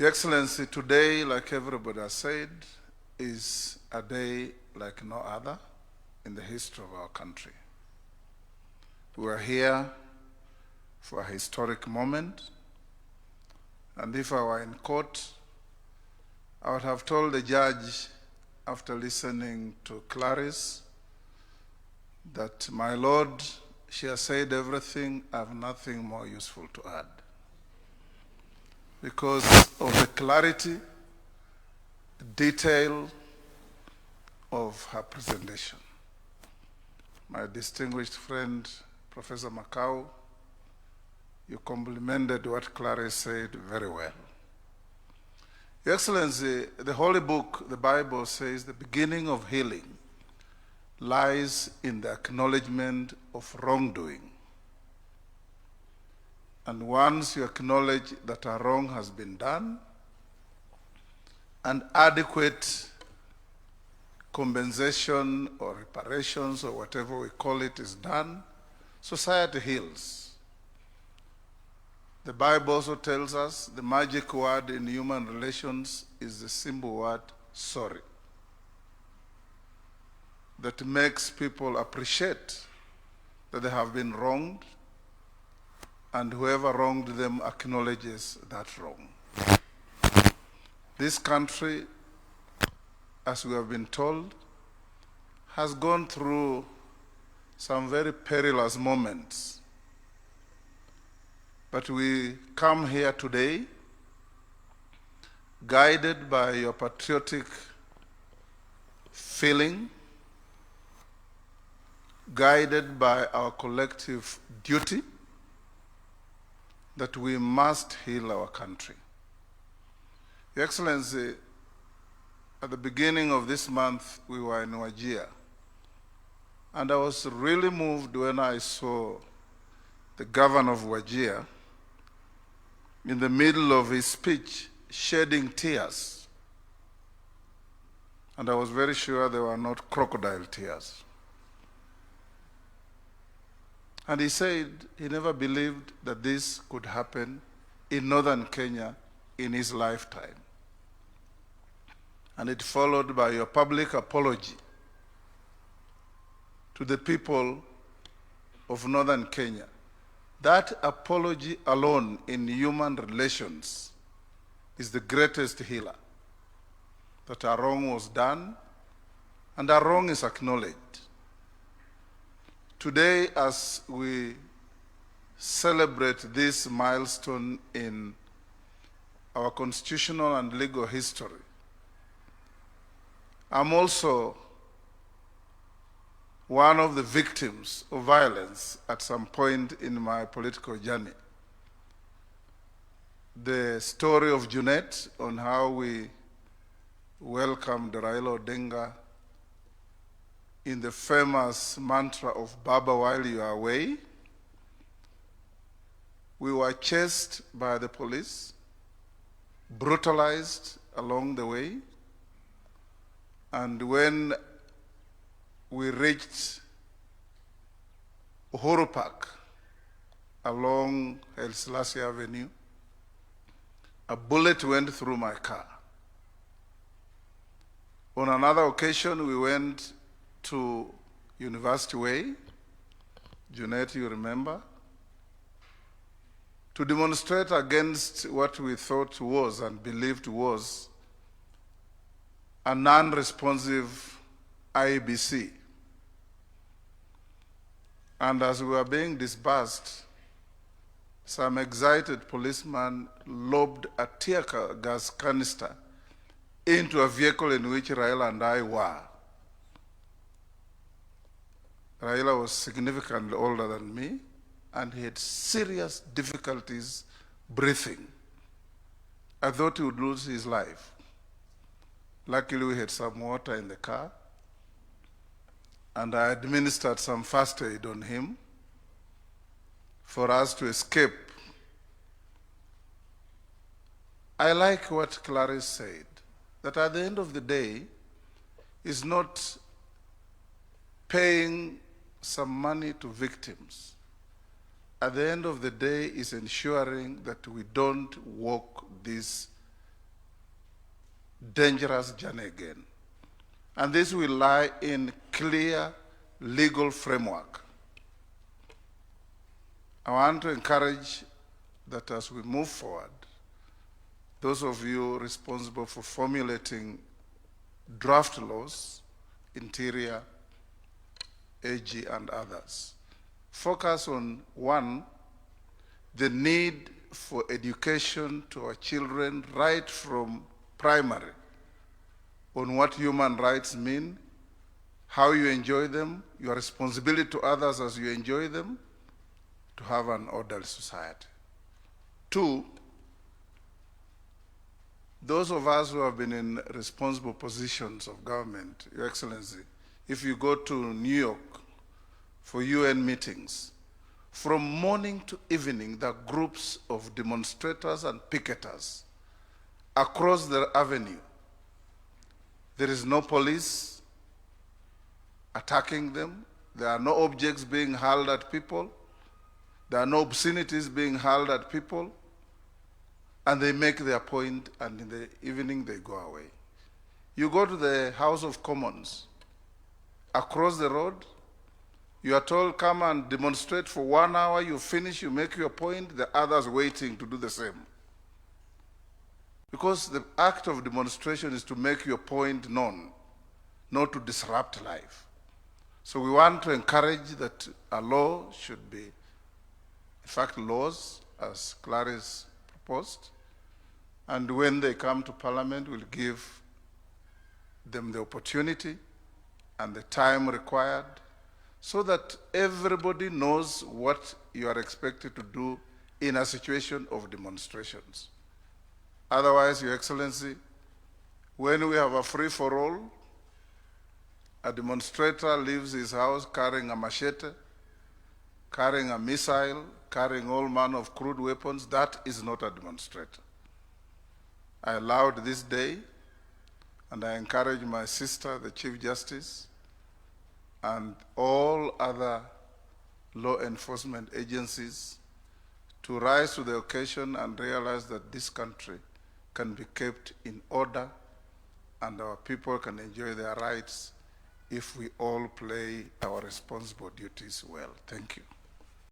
Your Excellency, today, like everybody has said, is a day like no other in the history of our country. We are here for a historic moment, and if I were in court, I would have told the judge, after listening to Clarice, that, my lord, she has said everything, I have nothing more useful to add. Because of the clarity, the detail of her presentation. My distinguished friend, Professor Makau, you complimented what Clarice said very well. Your Excellency, the Holy Book, the Bible, says the beginning of healing lies in the acknowledgement of wrongdoing. And once you acknowledge that a wrong has been done, and adequate compensation or reparations or whatever we call it is done, society heals. The Bible also tells us the magic word in human relations is the simple word sorry, that makes people appreciate that they have been wronged, and whoever wronged them acknowledges that wrong. This country, as we have been told, has gone through some very perilous moments. But we come here today guided by your patriotic feeling, guided by our collective duty that we must heal our country. Your Excellency, at the beginning of this month, we were in Wajir, and I was really moved when I saw the governor of Wajir in the middle of his speech shedding tears. And I was very sure they were not crocodile tears. And he said he never believed that this could happen in northern Kenya in his lifetime. And it followed by your public apology to the people of northern Kenya. That apology alone in human relations is the greatest healer. That a wrong was done and a wrong is acknowledged. Today, as we celebrate this milestone in our constitutional and legal history, I'm also one of the victims of violence at some point in my political journey. The story of Junet on how we welcomed Raila Odinga in the famous mantra of Baba while you are away. We were chased by the police, brutalized along the way, and when we reached Uhuru Park along El Selassie Avenue, a bullet went through my car. On another occasion, we went to University Way, Junet, you remember, to demonstrate against what we thought was and believed was a non-responsive IEBC. And as we were being disbursed, some excited policeman lobbed a tear gas canister into a vehicle in which Raila and I were. Raila was significantly older than me, and he had serious difficulties breathing. I thought he would lose his life. Luckily, we had some water in the car, and I administered some first aid on him for us to escape. I like what Clarice said, that at the end of the day, is not paying some money to victims. At the end of the day, is ensuring that we don't walk this dangerous journey again. And this will lie in clear legal framework. I want to encourage that as we move forward, those of you responsible for formulating draft laws, Interior, AG, and others, focus on, one, the need for education to our children right from primary on what human rights mean, how you enjoy them, your responsibility to others as you enjoy them, to have an orderly society. Two, those of us who have been in responsible positions of government, Your Excellency, if you go to New York for UN meetings, from morning to evening, there are groups of demonstrators and picketers across the avenue. There is no police attacking them. There are no objects being hurled at people. There are no obscenities being hurled at people. And they make their point, and in the evening they go away. You go to the House of Commons, across the road, you are told, come and demonstrate for 1 hour, you finish, you make your point, the others waiting to do the same. Because the act of demonstration is to make your point known, not to disrupt life. So we want to encourage that a law should be, in fact, laws, as Clarice proposed, and when they come to Parliament, we'll give them the opportunity and the time required so that everybody knows what you are expected to do in a situation of demonstrations. Otherwise, Your Excellency, when we have a free-for-all, a demonstrator leaves his house carrying a machete, carrying a missile, carrying all manner of crude weapons. That is not a demonstrator. I allowed this day, and I encourage my sister, the Chief Justice, and all other law enforcement agencies to rise to the occasion and realize that this country can be kept in order and our people can enjoy their rights if we all play our responsible duties well. Thank you.